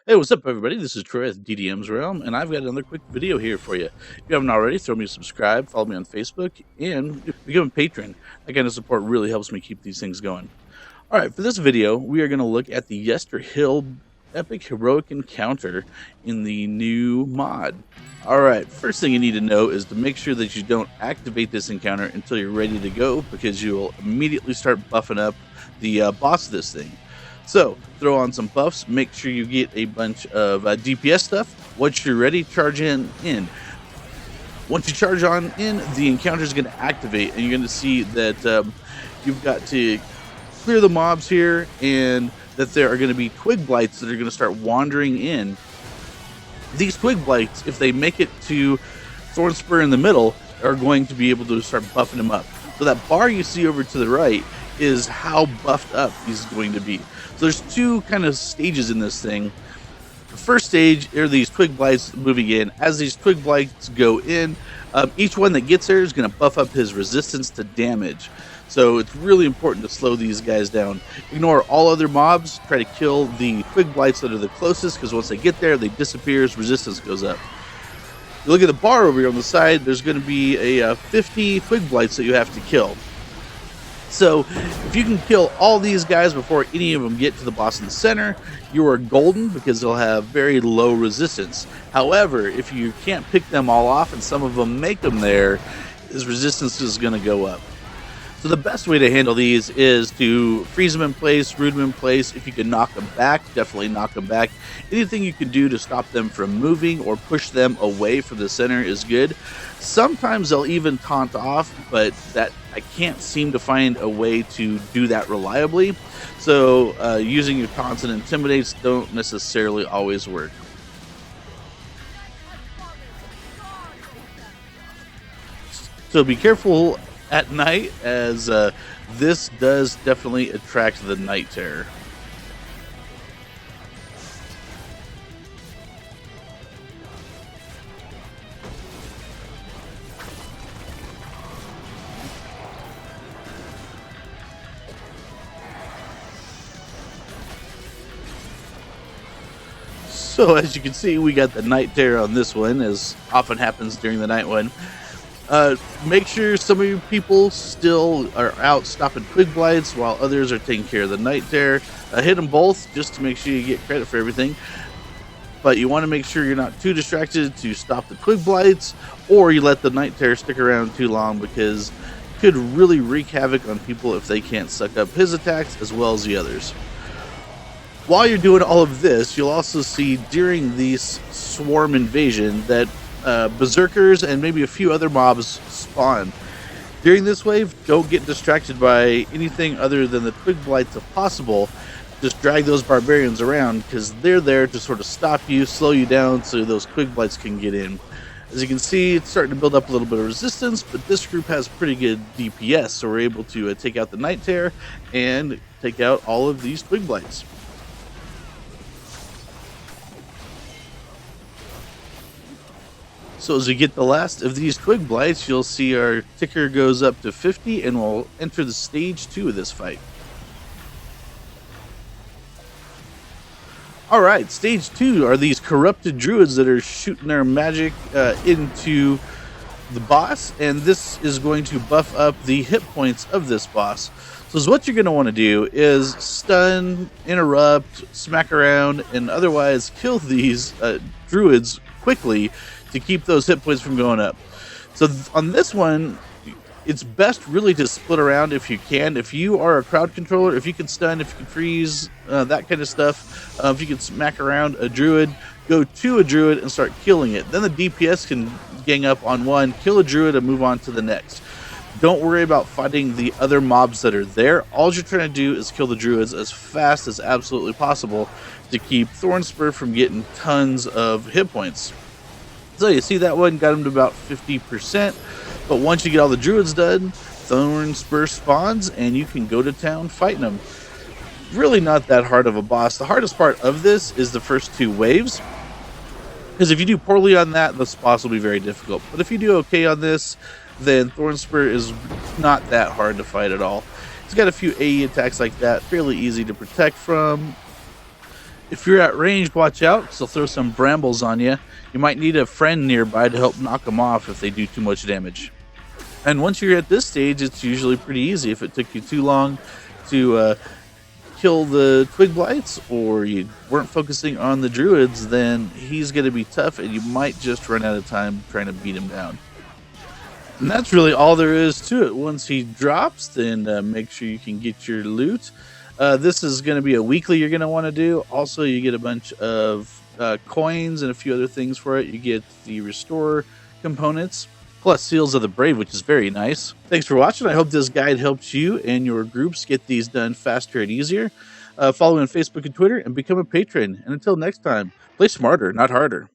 Hey, what's up, everybody? This is Troy at DDM's Realm, and I've got another quick video here for you. If you haven't already, throw me a subscribe, follow me on Facebook, and become a patron. That kind of support really helps me keep these things going. All right, for this video, we are going to look at the Yester Hill Epic Heroic Encounter in the new mod. All right, first thing you need to know is to make sure that you don't activate this encounter until you're ready to go, because you will immediately start buffing up the boss of this thing. So, throw on some buffs, make sure you get a bunch of DPS stuff. Once you're ready, charge in. Once you charge on in, the encounter is going to activate, and you're going to see that you've got to clear the mobs here, and that there are going to be twig blights that are going to start wandering in. These twig blights, if they make it to Thornspur in the middle, are going to be able to start buffing them up. So that bar you see over to the right is how buffed up he's going to be. So there's two kind of stages in this thing. The first stage are these twig blights moving in. As these twig blights go in, each one that gets there is going to buff up his resistance to damage. So it's really important to slow these guys down. Ignore all other mobs. Try to kill the twig blights that are the closest, because once they get there, they disappear. Resistance goes up. You look at the bar over here on the side, there's going to be a 50 twig blights that you have to kill. So if you can kill all these guys before any of them get to the boss in the center, you are golden, because they'll have very low resistance. However, if you can't pick them all off and some of them make them there, his resistance is going to go up. So the best way to handle these is to freeze them in place, root them in place. If you can knock them back, definitely knock them back. Anything you can do to stop them from moving or push them away from the center is good. Sometimes they'll even taunt off, but that I can't seem to find a way to do that reliably. So using your taunts and intimidates don't necessarily always work. So be careful at night, as this does definitely attract the night terror. So as you can see, we got the night terror on this one, as often happens during the night one. Make sure some of you people still are out stopping twig blights while others are taking care of the night terror. Hit them both just to make sure you get credit for everything. But you want to make sure you're not too distracted to stop the twig blights, or you let the night terror stick around too long, because it could really wreak havoc on people if they can't suck up his attacks as well as the others. While you're doing all of this, you'll also see during this swarm invasion that berserkers and maybe a few other mobs spawn. During this wave, don't get distracted by anything other than the twig blights if possible. Just drag those barbarians around, because they're there to sort of stop you, slow you down, so those twig blights can get in. As you can see, it's starting to build up a little bit of resistance, but this group has pretty good DPS, so we're able to take out the night terror and take out all of these twig blights. So as we get the last of these twig blights, you'll see our ticker goes up to 50, and we'll enter the stage 2 of this fight. Alright, stage 2 are these corrupted druids that are shooting their magic into the boss, and this is going to buff up the hit points of this boss. So what you're going to want to do is stun, interrupt, smack around, and otherwise kill these druids quickly to keep those hit points from going up. So on this one, it's best really to split around if you can. If you are a crowd controller, if you can stun, if you can freeze, that kind of stuff, if you can smack around a druid, go to a druid and start killing it. Then the DPS can gang up on one, kill a druid, and move on to the next. Don't worry about fighting the other mobs that are there. All you're trying to do is kill the druids as fast as absolutely possible to keep Thornspur from getting tons of hit points. So you see that one got him to about 50%, but once you get all the druids done, Thornspur spawns and you can go to town fighting them. Really not that hard of a boss. The hardest part of this is the first 2 waves, because if you do poorly on that, this boss will be very difficult. But if you do okay on this, then Thornspur is not that hard to fight at all. He's got a few AE attacks like that, fairly easy to protect from. If you're at range, watch out, because they'll throw some brambles on you. You might need a friend nearby to help knock them off if they do too much damage. And once you're at this stage, it's usually pretty easy. If it took you too long to kill the twig blights, or you weren't focusing on the druids, then he's going to be tough and you might just run out of time trying to beat him down. And that's really all there is to it. Once he drops, then make sure you can get your loot. This is going to be a weekly you're going to want to do. Also, you get a bunch of coins and a few other things for it. You get the restore components, plus Seals of the Brave, which is very nice. Thanks for watching. I hope this guide helps you and your groups get these done faster and easier. Follow me on Facebook and Twitter and become a patron. And until next time, play smarter, not harder.